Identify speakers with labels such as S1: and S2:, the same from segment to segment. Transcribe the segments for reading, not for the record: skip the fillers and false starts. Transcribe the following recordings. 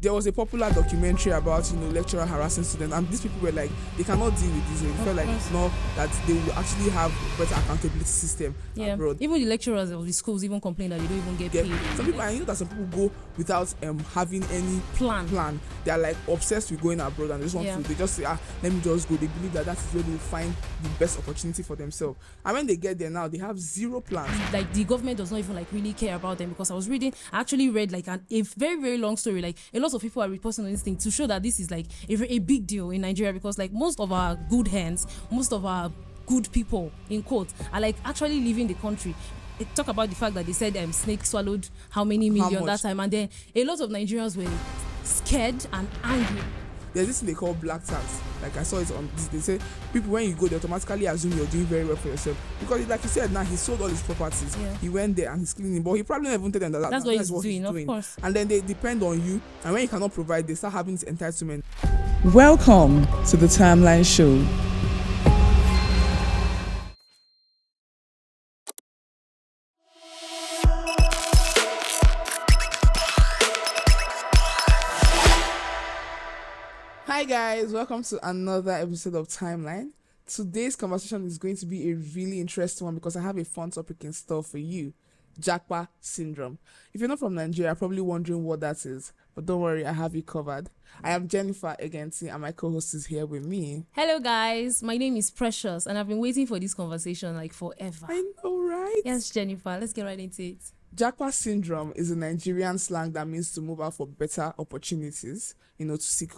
S1: There was a popular documentary about, lecturer harassing students, and these people were like, they cannot deal with this. They felt like it's not that they will actually have better accountability system abroad.
S2: Even the lecturers of the schools even complain that they don't even get paid.
S1: Some people, I know that some people go without having any plan. They are like obsessed with going abroad, and they just want to. They just say, let me just go. They believe that is where they will find the best opportunity for themselves. And when they get there now, they have zero plans.
S2: Like the government does not even like really care about them, because I actually read like a very, very long story. Like a lot of people are reporting on this thing to show that this is like a big deal in Nigeria, because like most of our good hands, most of our good people in quotes are like actually leaving the country. They talk about the fact that they said snake swallowed how many million that time, and then a lot of Nigerians were scared and angry.
S1: There's this thing they call black tax. Like I saw it on this. They say people, when you go, they automatically assume you're doing very well for yourself, because like you said, now he sold all his properties. He went there and he's cleaning, but he probably never even tell them that's what he's doing. Of course. And then they depend on you, and when you cannot provide, they start having this entitlement. Welcome to the Timeline Show. Hi guys, welcome to another episode of Timeline. Today's conversation is going to be a really interesting one, because I have a fun topic in store for you: Japa syndrome. If you're not from Nigeria, you're probably wondering what that is, but don't worry, I have you covered. I am Jennifer Egenti, and my co-host is here with me.
S2: Hello guys, my name is Precious, and I've been waiting for this conversation like forever.
S1: I know, right?
S2: Yes, Jennifer, let's get right into it.
S1: Japa syndrome is a Nigerian slang that means to move out for better opportunities, to seek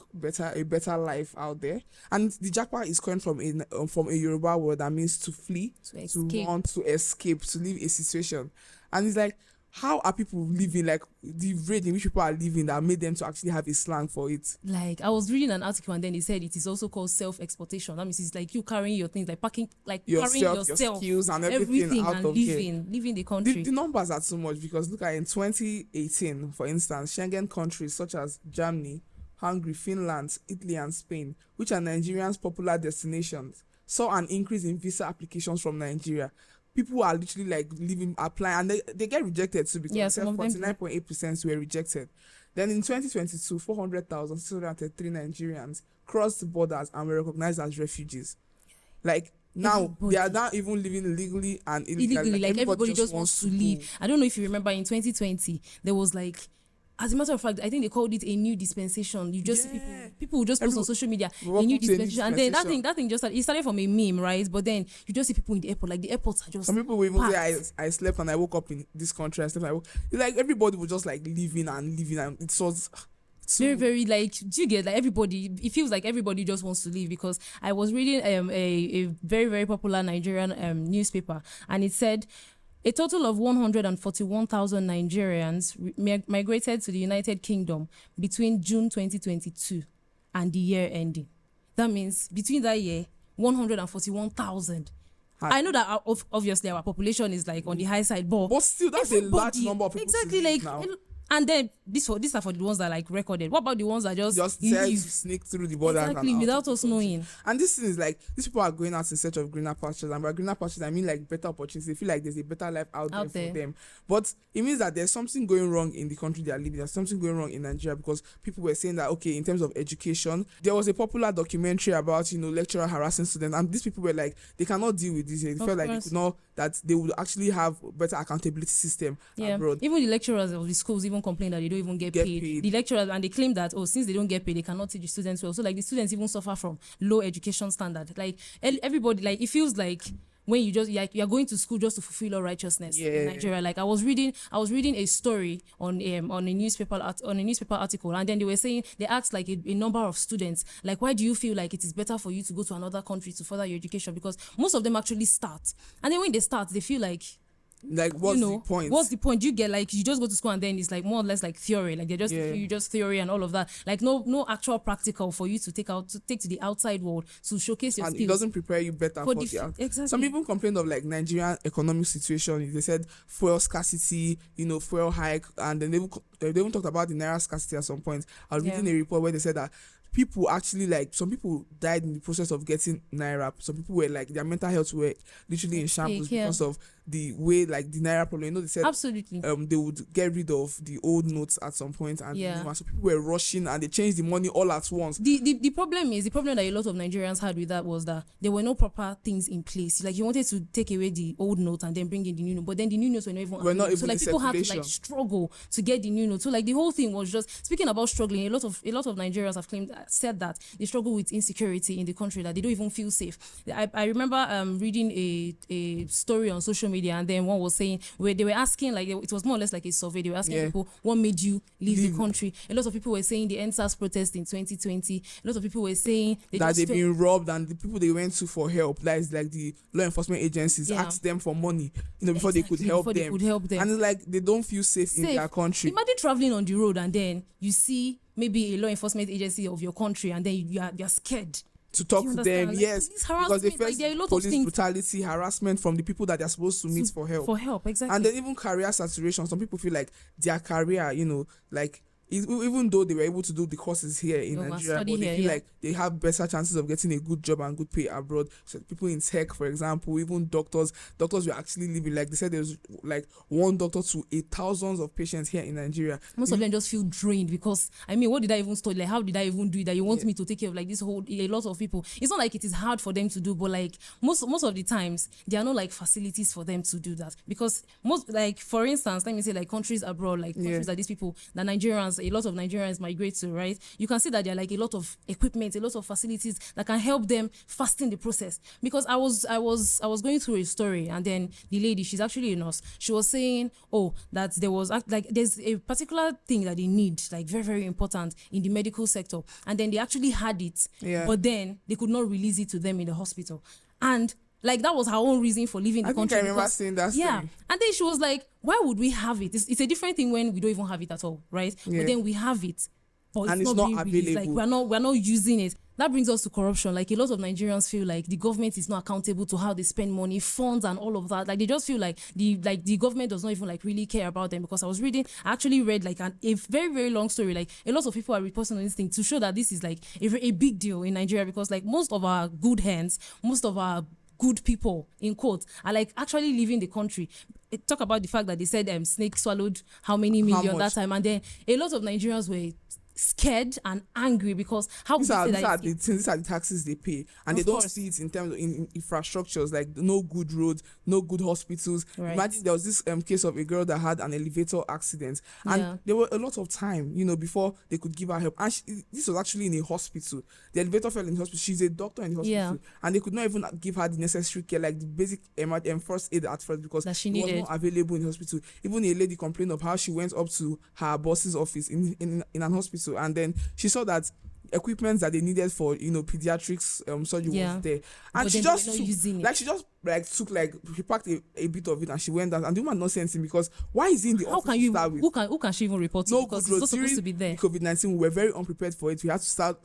S1: a better life out there. And the Japa is coined from a Yoruba word that means to flee, to run, to escape, to leave a situation. And it's like, how are people living, like the rate in which people are living that made them to actually have a slang for it?
S2: Like, I was reading an article, and then they said it is also called self-exportation. That means it's like you carrying your things, like packing, like carrying yourself, your skills and everything out and of leaving the country.
S1: The numbers are too much, because look at in 2018, for instance, Schengen countries such as Germany, Hungary, Finland, Italy, and Spain, which are Nigerians' popular destinations, saw an increase in visa applications from Nigeria. People are literally like applying, and they get rejected too, because 49.8% were rejected. Then in 2022, 400,603 Nigerians crossed the borders and were recognized as refugees. Like now, they are not even living illegally and illegally.
S2: Like everybody just wants to leave. I don't know if you remember in 2020, there was like, as a matter of fact, I think they called it a new dispensation. You just see people will just post on social media a new dispensation, and then that thing just started from a meme, right? But then you just see people in the airport, like the airports are just.
S1: Some people will even say, I slept and I woke up in this country. It's like everybody was just like living, and it was
S2: very, very, like, do you get, like, everybody, it feels like everybody just wants to leave. Because I was reading a very, very popular Nigerian newspaper, and it said a total of 141,000 Nigerians migrated to the United Kingdom between June 2022 and the year ending. That means between that year, 141,000. I know that obviously our population is like on the high side, but
S1: still that's a large number of people.
S2: Exactly, like now. And then these are for the ones that like recorded. What about the ones that just
S1: sneak through the border?
S2: Exactly, without us knowing.
S1: And this thing is like, these people are going out in search of greener pastures, and by greener pastures I mean like better opportunities. They feel like there's a better life out there for them. But it means that there's something going wrong in the country they are living. There's something going wrong in Nigeria, because people were saying that, okay, in terms of education, there was a popular documentary about lecturer harassing students, and these people were like, they cannot deal with this. They felt like they could not, that they would actually have better accountability system abroad.
S2: Even the lecturers of the schools even complain that they don't even get paid. The lecturers, and they claim that, since they don't get paid, they cannot teach the students well. So like the students even suffer from low education standard. Like everybody, like it feels like when you just you're going to school just to fulfill all righteousness in Nigeria. Like I was reading a story on a newspaper article, and then they asked like a number of students, like, why do you feel like it is better for you to go to another country to further your education? Because most of them actually start, and then when they start, they feel like what's the point? What's the point? You get like, you just go to school and then it's like more or less like theory, like they're just you just theory and all of that, like no actual practical for you to take to the outside world to showcase your skills.
S1: It doesn't prepare you better for the
S2: exactly.
S1: Some people complained of like Nigerian economic situation. They said fuel scarcity, fuel hike, and then they will they even talked about the naira scarcity at some point. I was reading a report where they said that people actually, like, some people died in the process of getting naira. Some people were like, their mental health were literally in shambles because of the way, like, the naira problem. You know, they said
S2: absolutely
S1: they would get rid of the old notes at some point, and so people were rushing and they changed the money all at once.
S2: The problem that a lot of Nigerians had with that was that there were no proper things in place. Like, you wanted to take away the old note and then bring in the new note, but then the new notes were not even so like people had to like struggle to get the new note. So like the whole thing was just, speaking about struggling, a lot of Nigerians have said that they struggle with insecurity in the country, that they don't even feel safe. I remember reading a story on social media, and then one was saying, where they were asking, like, it was more or less like a survey, they were asking people, what made you leave the country? A lot of people were saying the NSAS protest in 2020. A lot of people were saying
S1: that they've been robbed, and the people they went to for help, that is like the law enforcement agencies, asked them for money, before they could help them. And it's like they don't feel safe in their country.
S2: Imagine traveling on the road and then you see maybe a law enforcement agency of your country, and then you're scared
S1: to talk to them.
S2: Like,
S1: yes, because they face
S2: like,
S1: police brutality, harassment from the people that they're supposed to meet for help.
S2: Exactly.
S1: And then even career saturation. Some people feel like their career, like, even though they were able to do the courses here in Nigeria, but they feel like they have better chances of getting a good job and good pay abroad. So people in tech, for example, even doctors were actually living, like they said, there was like one doctor to 8,000 of patients here in Nigeria.
S2: Most of them just feel drained because, I mean, what did I even study? Like, how did I even do it? That you want me to take care of like this whole, a lot of people. It's not like it is hard for them to do, but like most of the times there are no like facilities for them to do that, because most, like, for instance, let me say, like, countries abroad, like countries that these people, that Nigerians, a lot of Nigerians migrate to, right? You can see that there are like a lot of equipment, a lot of facilities that can help them fasten the process. Because I was going through a story, and then the lady, she's actually a nurse, she was saying, that there was like, there's a particular thing that they need, like very, very important in the medical sector, and then they actually had it, but then they could not release it to them in the hospital. And like, that was her own reason for leaving the country.
S1: I remember saying that story.
S2: Yeah. And then she was like, why would we have it? It's a different thing when we don't even have it at all, right? But then we have it, but it's not available. Released. Like, we're not using it. That brings us to corruption. Like, a lot of Nigerians feel like the government is not accountable to how they spend money, funds, and all of that. Like, they just feel like the government does not even like really care about them. Because I actually read like a very, very long story. Like, a lot of people are reporting on this thing to show that this is like a big deal in Nigeria, because like most of our good hands, most of our good people, in quotes, are like actually leaving the country. Talk about the fact that they said Snake swallowed how many million that time, and then a lot of Nigerians were scared and angry because these are
S1: the taxes they pay, and they don't see it in terms of in infrastructures, like no good roads, no good hospitals. Imagine there was this case of a girl that had an elevator accident, and there were a lot of time before they could give her help, and this was actually in a hospital. The elevator fell in the hospital. She's a doctor in the hospital, and they could not even give her the necessary care, like the basic first aid at first, because it was not available in the hospital. Even a lady complained of how she went up to her boss's office in an hospital, and then she saw that equipment that they needed for pediatrics surgery was there, and she packed a bit of it and she went down, and the woman not saying anything, because why is he in the office? Who can
S2: she even report to?
S1: No,
S2: because it's not supposed to be there.
S1: COVID-19, we were very unprepared for it. We had to start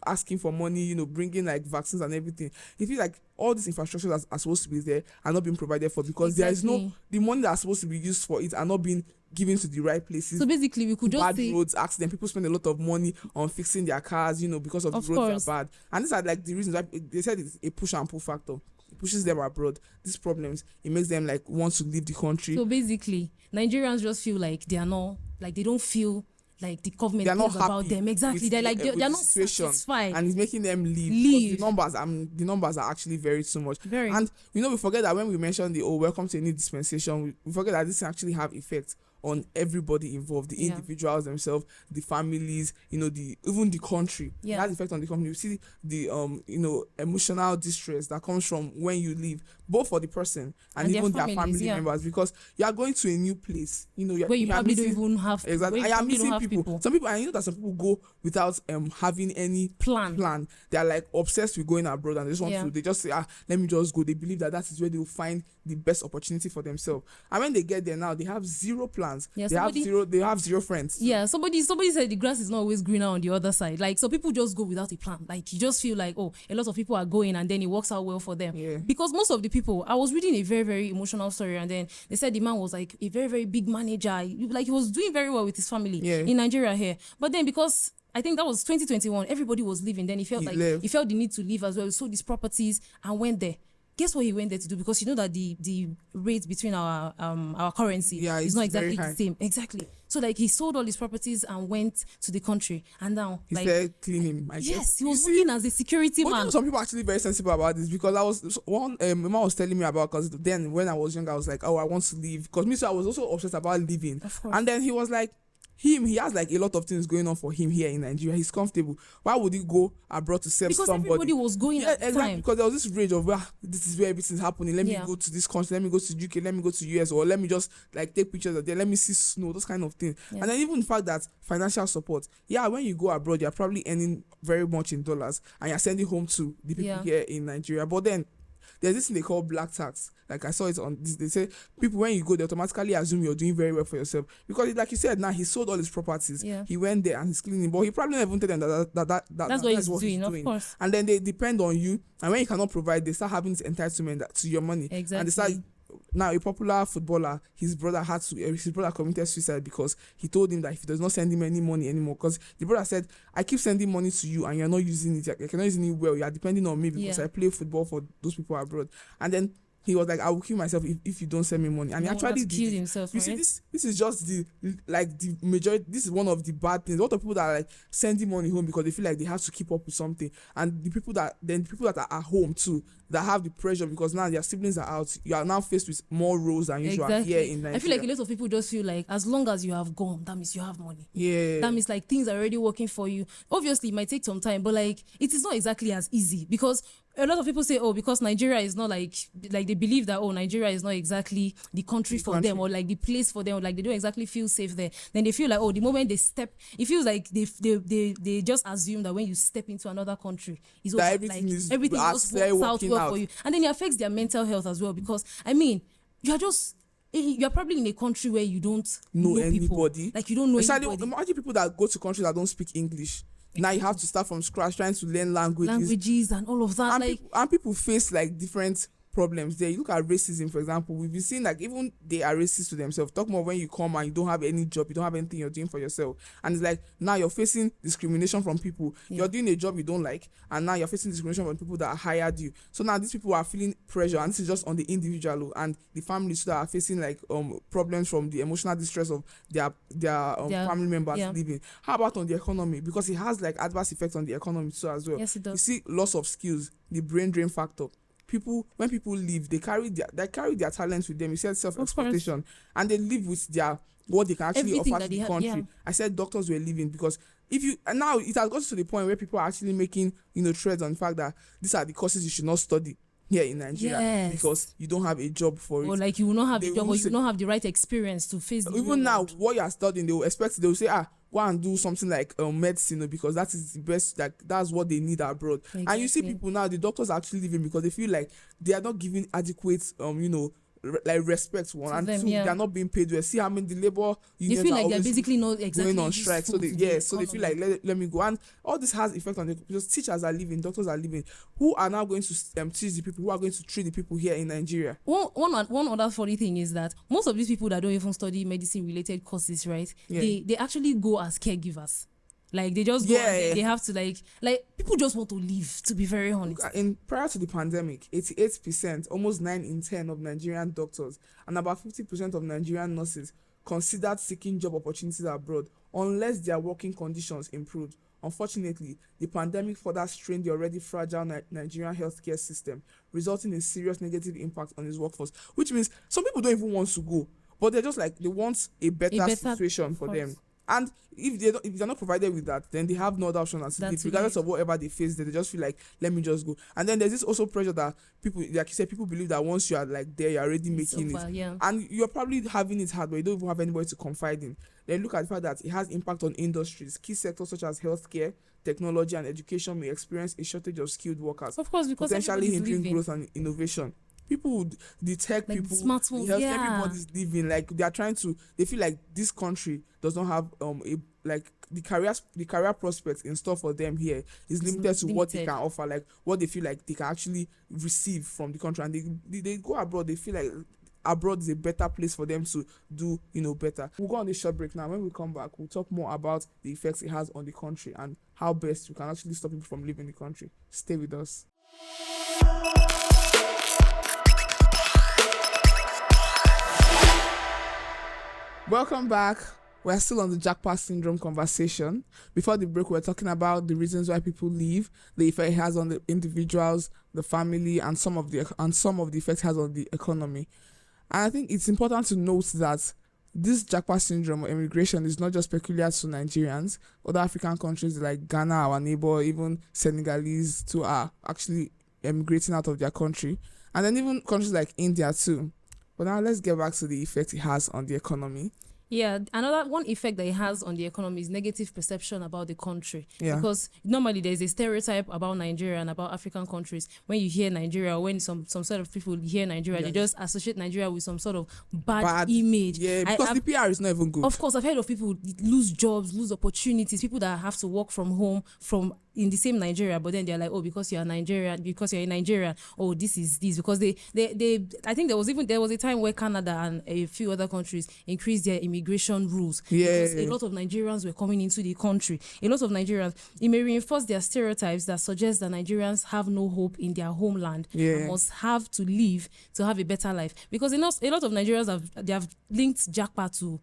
S1: asking for money, bringing like vaccines and everything. It feels like all these infrastructures are supposed to be there are not being provided for, because there is the money that's supposed to be used for it are not being given to the right places.
S2: So basically, we could just
S1: bad roads, accident. People spend a lot of money on fixing their cars, because of the roads are bad. And these are like the reasons why they said it's a push and pull factor. It pushes them abroad. These problems, it makes them like want to leave the country.
S2: So basically, Nigerians just feel like they are not, like they don't feel like the government cares about them. Exactly. They're like they're not satisfied,
S1: and it's making them leave. The numbers are actually very too much. And we forget that when we mentioned welcome to a new dispensation, we forget that this actually have effect on everybody involved, the individuals themselves, the families, even the country. It has effect on the country. You see the emotional distress that comes from when you leave, both for the person and even their family members, because you are going to a new place,
S2: where you probably don't even have
S1: I am missing people. Some people, I know that some people go without having any plan. They are like obsessed with going abroad, and they just want to. They just say, let me just go. They believe that is where they will find the best opportunity for themselves. And when they get there now, they have zero plans. They have zero friends.
S2: Yeah, somebody said the grass is not always greener on the other side. Like, so people just go without a plan. Like, you just feel like, a lot of people are going, and then it works out well for them. Yeah. Because most of the people. I was reading a very, very emotional story, and then they said the man was like a very, very big manager. Like he was doing very well with his family in Nigeria here. But then because I think that was 2021, everybody was leaving. Then he felt he felt the need to leave as well. He sold his properties and went there. Guess what he went there to do? Because you know that the rate between our currency is not exactly the same. Exactly. So like he sold all his properties and went to the country, and now
S1: he started cleaning.
S2: Yes, he was working as a security man.
S1: Some people are actually very sensible about this, because I was one my mom was telling me about, because then when I was young I was like, oh, I want to leave, because me, so I was also obsessed about leaving.
S2: Of course.
S1: And then he was like, he has like a lot of things going on for him here in Nigeria. He's comfortable. Why would he go abroad to serve somebody? Because
S2: everybody was going at the time.
S1: Because there was this rage of, this is where everything's happening. Let me go to this country. Let me go to UK. Let me go to US, or let me just like take pictures of there. Let me see snow. Those kind of things. Yeah. And then even the fact that financial support. Yeah, when you go abroad, you're probably earning very much in dollars, and you're sending home to the people here in Nigeria. But then there's this thing they call black tax. Like I saw it on this, they say people, when you go, they automatically assume you're doing very well for yourself, because like you said, now he sold all his properties. He went there and he's cleaning, but he probably never told them that's what he's doing. Of course. And then they depend on you, and when you cannot provide, they start having this entitlement to your money.
S2: Exactly.
S1: And they start. Now, a popular footballer, his brother committed suicide because he told him that if he does not send him any money anymore, because the brother said, I keep sending money to you and you're not using it, you're not using it well, you're depending on me because I play football for those people abroad. And then he was like, I will kill myself if you don't send me money. And he actually did
S2: himself.
S1: You see, this is just the majority. This is one of the bad things. A lot of people that are like sending money home because they feel like they have to keep up with something, and the people that are at home too, that have the pressure because now their siblings are out. You are now faced with more roles than usual here in Nigeria.
S2: I feel like a lot of people just feel like as long as you have gone, that means you have money.
S1: Yeah.
S2: That means like things are already working for you. Obviously, it might take some time, but like it is not exactly as easy, because a lot of people say, oh, because Nigeria is not like they believe that, oh, Nigeria is not exactly the country for them, or like the place for them, or like they don't exactly feel safe there. Then they feel like, oh, the moment they step, it feels like they just assume that when you step into another country, is
S1: that
S2: everything just works out well for you. And then it affects their mental health as well, because I mean, you're probably in a country where you don't know
S1: anybody.
S2: People. Like you don't know anybody.
S1: Imagine people that go to countries that don't speak English. Now you have to start from scratch trying to learn languages
S2: and all of that.
S1: And people face like different problems there. You look at racism, for example. We've been seeing like even they are racist to themselves. Talk more when you come and you don't have any job, you don't have anything you're doing for yourself, and it's like now you're facing discrimination from people. You're doing a job you don't like, and now you're facing discrimination from people that hired you. So now these people are feeling pressure, and this is just on the individual and the families that are facing like problems from the emotional distress of their family members leaving. How about on the economy? Because it has like adverse effects on the economy too as well.
S2: Yes, it does.
S1: You see loss of skills, the brain drain factor. When people leave, they carry their talents with them. You said self-exploitation, and they live with what they can actually offer to the country. Yeah. I said doctors were leaving because now it has gotten to the point where people are actually making threads on the fact that these are the courses you should not study here in Nigeria because you don't have a job for it.
S2: Or like you will not have a job, or you will not have the right experience to face the
S1: even now world. What you are studying, they will say, go and do something like medicine, because that is the best, like that's what they need abroad. Exactly. And you see people now, the doctors are actually leaving because they feel like they are not giving adequate like respect to one, and two, they are not being paid well. See how many the labor unions
S2: they feel like they're basically not exactly
S1: going on strike, so they feel like let me go. And all this has effect on because teachers are leaving, doctors are leaving, who are now going to teach the people, who are going to treat the people here in Nigeria.
S2: One other funny thing is that most of these people that don't even study medicine related courses, right, they actually go as caregivers. Like they just go and they have to like people just want to leave, to be very honest.
S1: Prior to the pandemic, 88%, almost 9 in 10 of Nigerian doctors and about 50% of Nigerian nurses considered seeking job opportunities abroad unless their working conditions improved. Unfortunately, the pandemic further strained the already fragile Nigerian healthcare system, resulting in serious negative impact on its workforce. Which means some people don't even want to go, but they're just like they want a better situation for them. And if they're not provided with that, then they have no other option as it, regardless of whatever they face. They just feel like, let me just go. And then there's this also pressure that people, like you said, people believe that once you are like there, you're already making it. And you're probably having it hard, but you don't even have anybody to confide in. Then look at the fact that it has impact on industries. Key sectors such as healthcare, technology, and education may experience a shortage of skilled workers,
S2: of course, because
S1: potentially hindering growth and innovation. people, the tech
S2: Like
S1: people,
S2: smartphones,
S1: the health,
S2: yeah.
S1: everybody's living like they are trying to. They feel like this country does not have a like the career prospects in store for them here is limited to what they can offer, like what they feel like they can actually receive from the country, and they go abroad. They feel like abroad is a better place for them to do, better. We'll go on this short break now. When we come back, we'll talk more about the effects it has on the country and how best we can actually stop people from leaving the country. Stay with us. Welcome back. We're still on the Japa syndrome conversation. Before the break, we were talking about the reasons why people leave, the effect it has on the individuals, the family, and some of the effects it has on the economy. And I think it's important to note that this Japa syndrome or immigration is not just peculiar to Nigerians. Other African countries like Ghana, our neighbor, even Senegalese too, are actually emigrating out of their country. And then even countries like India too. But now let's get back to the effect it has on the economy.
S2: Yeah, another one effect that it has on the economy is negative perception about the country.
S1: Yeah.
S2: Because normally there's a stereotype about Nigeria and about African countries. When you hear Nigeria, when some sort of people hear Nigeria, they just associate Nigeria with some sort of bad image.
S1: Yeah, because the PR is not even good.
S2: Of course, I've heard of people lose jobs, lose opportunities, people that have to work from home in the same Nigeria, but then they're like, oh, because you're in Nigeria, oh, this is this, because they I think there was a time where Canada and a few other countries increased their immigration rules.
S1: Yeah.
S2: Because a lot of Nigerians were coming into the country. A lot of Nigerians, it may reinforce their stereotypes that suggest that Nigerians have no hope in their homeland and must have to leave to have a better life. Because a lot of Nigerians have linked Japa to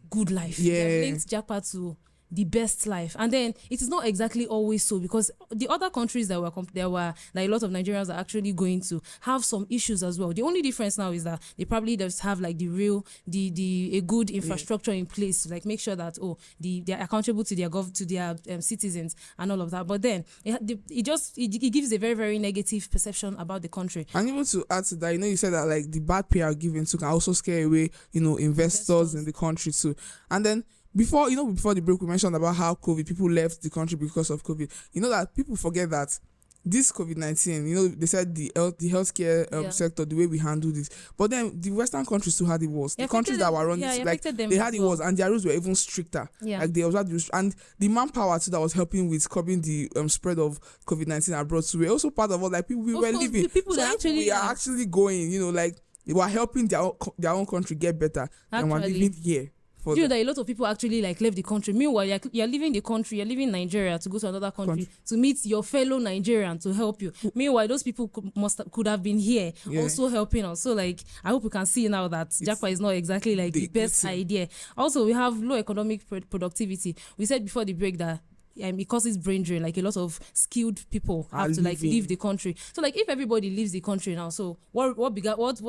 S2: good life.
S1: Yeah.
S2: They have linked Japa to the best life, and then it is not exactly always so, because the other countries that a lot of Nigerians are actually going to have some issues as well. The only difference now is that they probably just have like a good infrastructure in place to like make sure that they're accountable to their citizens and all of that. But then it gives a very, very negative perception about the country.
S1: And even to add to that, you said that like the bad PR given too can also scare away investors in the country too. And then before the break, we mentioned about how people left the country because of COVID. That people forget that this COVID-19, they said the healthcare sector, the way we handled it. But then the Western countries still had it worse. The countries that were running, they had it worse, and their rules were even stricter.
S2: Yeah.
S1: Like they observed the rules, and the manpower too that was helping with curbing the spread of COVID-19 abroad. So we're also part of all like people we were living.
S2: People that actually
S1: we are actually going, like they were helping their own country get better, and we're living here.
S2: Do you know that a lot of people actually like left the country? Meanwhile, you're leaving the country, you're leaving Nigeria to go to another country to meet your fellow Nigerian to help you. Meanwhile, those people could have been here also helping us. So like, I hope we can see now that Japa is not exactly like the best idea. Also, we have low economic productivity. We said before the break that it causes brain drain. Like a lot of skilled people have to like leave the country. So like if everybody leaves the country now, so what becomes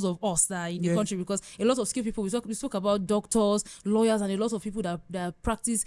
S2: of us that are in the country? Because a lot of skilled people, we spoke about doctors, lawyers, and a lot of people that practice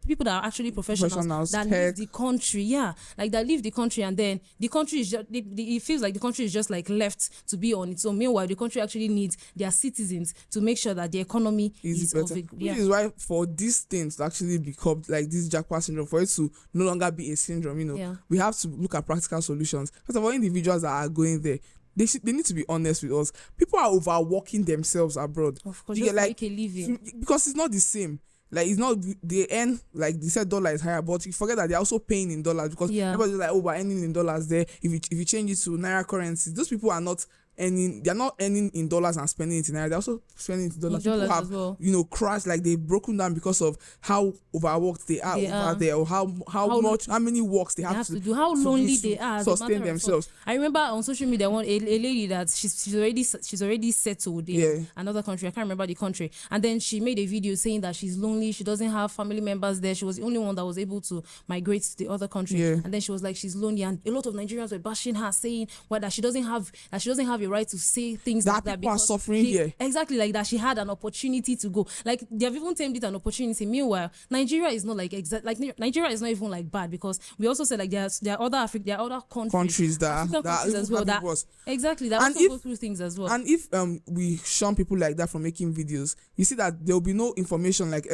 S2: people that are actually professionals that leave the country. Yeah, like that leave the country, and then the country is just it feels like the country is just like left to be on its own. Meanwhile, the country actually needs their citizens to make sure that the economy is
S1: better. Which is why for these things to actually become like this Japa syndrome, for it to no longer be a syndrome, we have to look at practical solutions. First of all, individuals that are going there, they need to be honest with us. People are overworking themselves abroad.
S2: Of course, just make a living.
S1: Because it's not the same. Like it's not, they earn, like they said dollar is higher, but you forget that they're also paying in dollars, because everybody's like, oh, we're earning in dollars there. If you change it to Naira currency, those people are not earning, they're not earning in dollars and spending it in Naira, they're also spending it in dollars. People have crashed, like they've broken down because of how overworked they are over there, or how many works they have to do, how lonely they are, sustain themselves.
S2: I remember on social media a lady that she's already settled in another country. I can't remember the country, and then she made a video saying that she's lonely, she doesn't have family members there, she was the only one that was able to migrate to the other country, and then she was like, she's lonely, and a lot of Nigerians were bashing her, saying that she doesn't have a a right to say things
S1: that
S2: like that
S1: people are
S2: because
S1: suffering here.
S2: Exactly, like that she had an opportunity to go. Like they have even termed it an opportunity. Meanwhile, Nigeria is not like Nigeria is not even like bad because we also said like there are other countries
S1: that
S2: countries as well that exactly that
S1: and
S2: also go through things as well.
S1: And if we shun people like that from making videos, you see that there will be no information like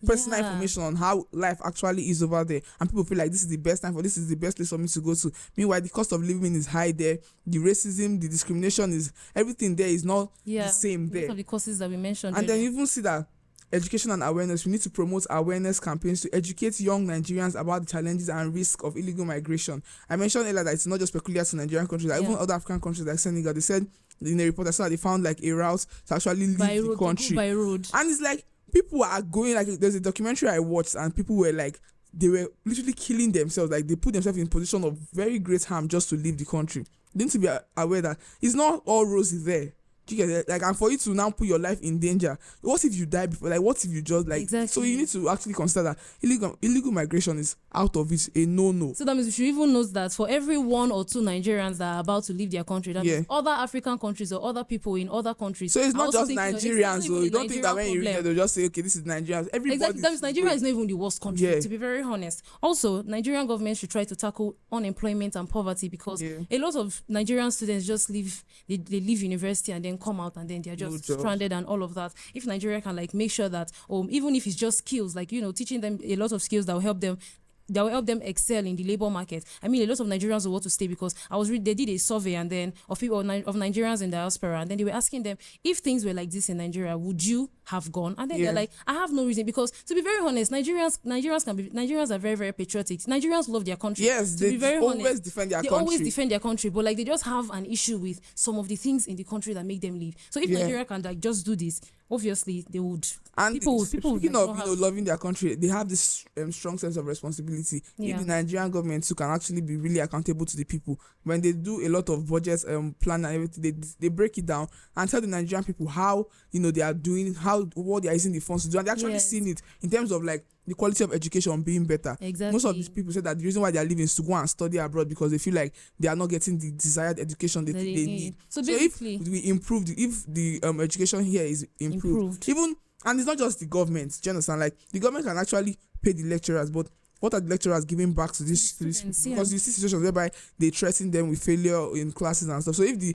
S1: personal information on how life actually is over there, and people feel like this is the best time for this is the best place for me to go to. Meanwhile, the cost of living is high there, the racism, the discrimination is everything there is not the same there.
S2: Most of the causes that we mentioned,
S1: and then you even see that education and awareness. We need to promote awareness campaigns to educate young Nigerians about the challenges and risks of illegal migration. I mentioned earlier that it's not just peculiar to Nigerian countries, like even other African countries like Senegal. They said in a report I saw that they found like a route to actually leave the country
S2: by road.
S1: And it's like people are going, like there's a documentary I watched and people were like, they were literally killing themselves, like they put themselves in position of very great harm just to leave the country. They need to be aware that it's not all rosy there. Do you get it? Like, and for you to now put your life in danger, what if you die before? Like, what if you just like?
S2: Exactly.
S1: So you need to actually consider that illegal migration is out of it, a no.
S2: So that means we should even note that for every 1 or 2 Nigerians that are about to leave their country, that means other African countries or other people in other countries.
S1: So it's not just Nigerians. So you don't think that when you reach there, they'll just say, okay, this is Nigerians. Everybody.
S2: Exactly. That means Nigeria is not even the worst country. To be very honest. Also, Nigerian government should try to tackle unemployment and poverty because a lot of Nigerian students just leave. They leave university and then come out and then they're just stranded and all of that. If Nigeria can like make sure that, even if it's just skills, like teaching them a lot of skills that will help them excel in the labor market. I mean, a lot of Nigerians will want to stay because they did a survey and then of people of Nigerians in diaspora, and then they were asking them if things were like this in Nigeria, would you have gone? And then they're like, I have no reason, because to be very honest, Nigerians are very, very patriotic. Nigerians love their country.
S1: Yes, they always defend their country.
S2: They always defend their country, but like they just have an issue with some of the things in the country that make them leave. So if Nigeria can like just do this, obviously they would.
S1: And
S2: people
S1: speaking of loving their country, they have this strong sense of responsibility. If the Nigerian government too can actually be really accountable to the people, when they do a lot of budgets plan and everything, they break it down and tell the Nigerian people how they are doing, what they are using the funds to do, and they actually seen it in terms of like the quality of education being better.
S2: Exactly.
S1: Most of these people say that the reason why they are leaving is to go and study abroad because they feel like they are not getting the desired education they need.
S2: So basically,
S1: if we improve, if the education here is improved, even, and it's not just the government, do you understand? Like the government can actually pay the lecturers, but what are the lecturers giving back to these people? Because you see situations whereby they threaten them with failure in classes and stuff. So if the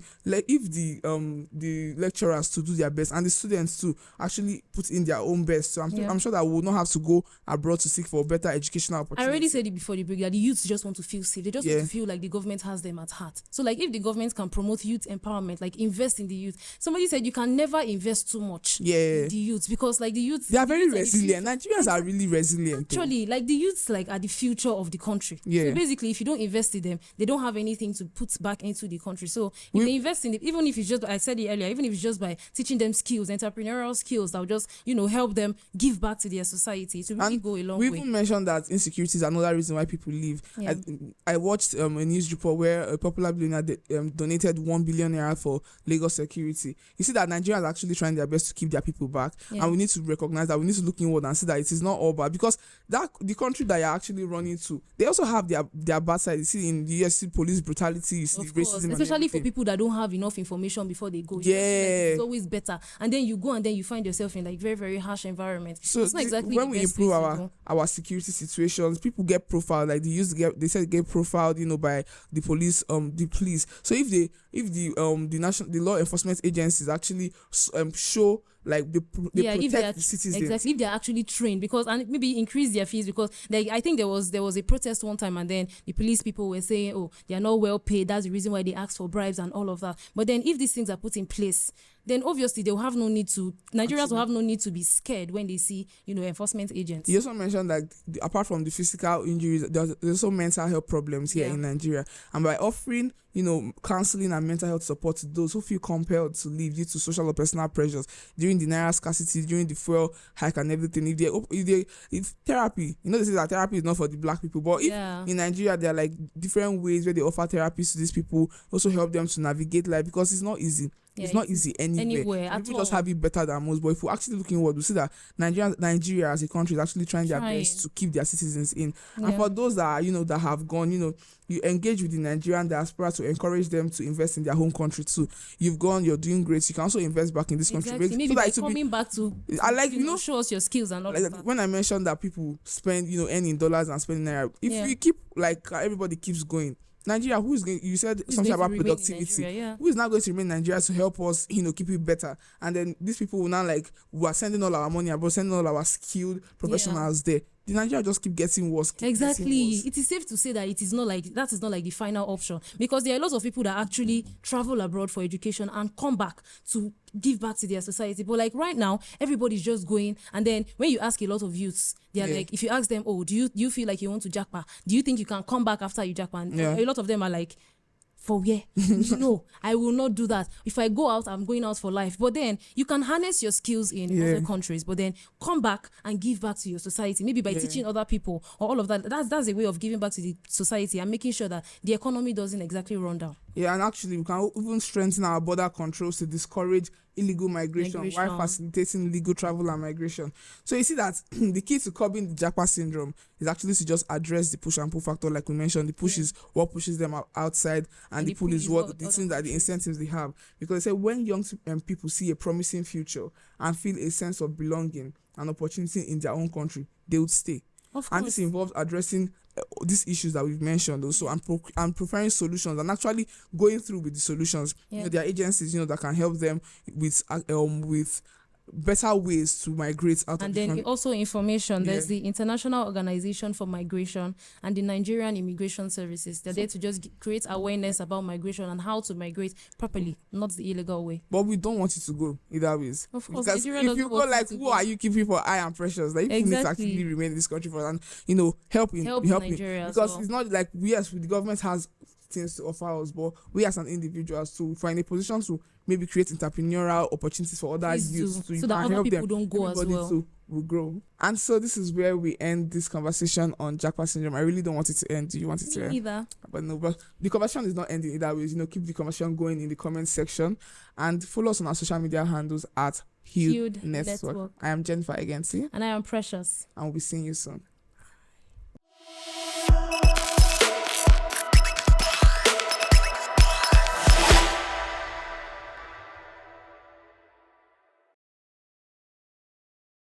S1: lecturers to do their best and the students to actually put in their own best, so I'm sure that we will not have to go abroad to seek for better educational opportunities.
S2: I already said it before the break that the youths just want to feel safe. They just want to feel like the government has them at heart. So like if the government can promote youth empowerment, like invest in the youth. Somebody said you can never invest too much in the youth because like the youth,
S1: they are very resilient. Nigerians are really resilient.
S2: Actually, like the youths like are the future of the country. So basically, if you don't invest in them, they don't have anything to put back into the country. So if they invest in it, even if it's just, I said it earlier, even if it's just by teaching them skills, entrepreneurial skills that will just help them give back to their society, to really go a long way.
S1: We even mentioned that insecurity is another reason why people leave. I watched a news report where a popular billionaire donated 1 billion naira for Lagos security. You see that Nigerians are actually trying their best to keep their people back, and we need to recognize that. We need to look inward and see that it is not all bad, because that the country that you're actually running to, they also have their bad side. You see in the US, see police brutality, you see racism,
S2: especially for people that don't have enough information before they go. It's always better, and then you go and then you find yourself in like very, very harsh environment.
S1: So it's not exactly when we improve our security situations, people get profiled, like they said get profiled by the police, so if the law enforcement agencies actually show like they protect the citizens.
S2: Exactly, if they're actually trained, because and maybe increase their fees, because like I think there was a protest one time and then the police people were saying, oh, they are not well paid, that's the reason why they ask for bribes and all of that. But then if these things are put in place, then obviously Nigerians will have no need to be scared when they see enforcement agents.
S1: You also mentioned that apart from the physical injuries, there's also mental health problems here in Nigeria, and by offering counseling and mental health support to those who feel compelled to leave due to social or personal pressures during the naira scarcity, during the fuel hike and everything, if therapy, they say that therapy is not for the black people, but if in Nigeria there are like different ways where they offer therapies to these people, also help them to navigate life, because it's not easy. It's not easy anywhere. People just have it better than most. But if we actually look inward, we see that Nigeria as a country is actually trying their best to keep their citizens in. And for those that are, that have gone, you engage with the Nigerian diaspora to encourage them to invest in their home country too. You've gone, you're doing great. You can also invest back in this country.
S2: Maybe by coming back to I like show us your skills and all that.
S1: When I mentioned that people spend, earning dollars and spending naira, if you keep everybody keeps going. Nigeria, you said something about productivity. Who is not going to remain in Nigeria to help us, keep it better? And then these people will now we are sending all our money abroad, sending all our skilled professionals there. The Nigeria just keep getting worse.
S2: It is safe to say that that is not like the final option, because there are a lot of people that actually travel abroad for education and come back to give back to their society. But like right now, everybody's just going, and then when you ask a lot of youths, they're like, if you ask them, oh, do you feel like you want to Japa? Do you think you can come back after you Japa? And a lot of them are like, for where? No, I will not do that. If I go out, I'm going out for life. But then you can harness your skills in other countries, but then come back and give back to your society, maybe by teaching other people or all of that. That's a way of giving back to the society and making sure that the economy doesn't exactly run down.
S1: Yeah, and actually we can even strengthen our border controls to discourage illegal migration while facilitating legal travel and migration. So you see that the key to curbing the Japa syndrome is actually to just address the push and pull factor, like we mentioned. The push is what pushes them outside, and the pull is what the things that the incentives they have. Because they say when young people see a promising future and feel a sense of belonging and opportunity in their own country, they would stay. And this involves addressing these issues that we've mentioned also, and preparing solutions and actually going through with the solutions. There are agencies that can help them with better ways to migrate out.
S2: And then also information. There's the International Organization for Migration and the Nigerian Immigration Services. They're there to just create awareness about migration and how to migrate properly, not the illegal way.
S1: But we don't want it to go either ways.
S2: Of course,
S1: because if you go who are you keeping for I am precious? Like you need to actually remain in this country for, and help
S2: Nigeria
S1: because it's not like the government has things to offer us, but we as an individuals to find a position to maybe create entrepreneurial opportunities for other youth
S2: so that other people don't go as well.
S1: Will grow. And so this is where we end this conversation on Japa syndrome. I really don't want it to end. Do you want it to end?
S2: Either.
S1: But no, but the conversation is not ending either ways. Keep the conversation going in the comment section and follow us on our social media handles at Hued Network. I am Jennifer again, see?
S2: And I am Precious.
S1: And we'll be seeing you soon.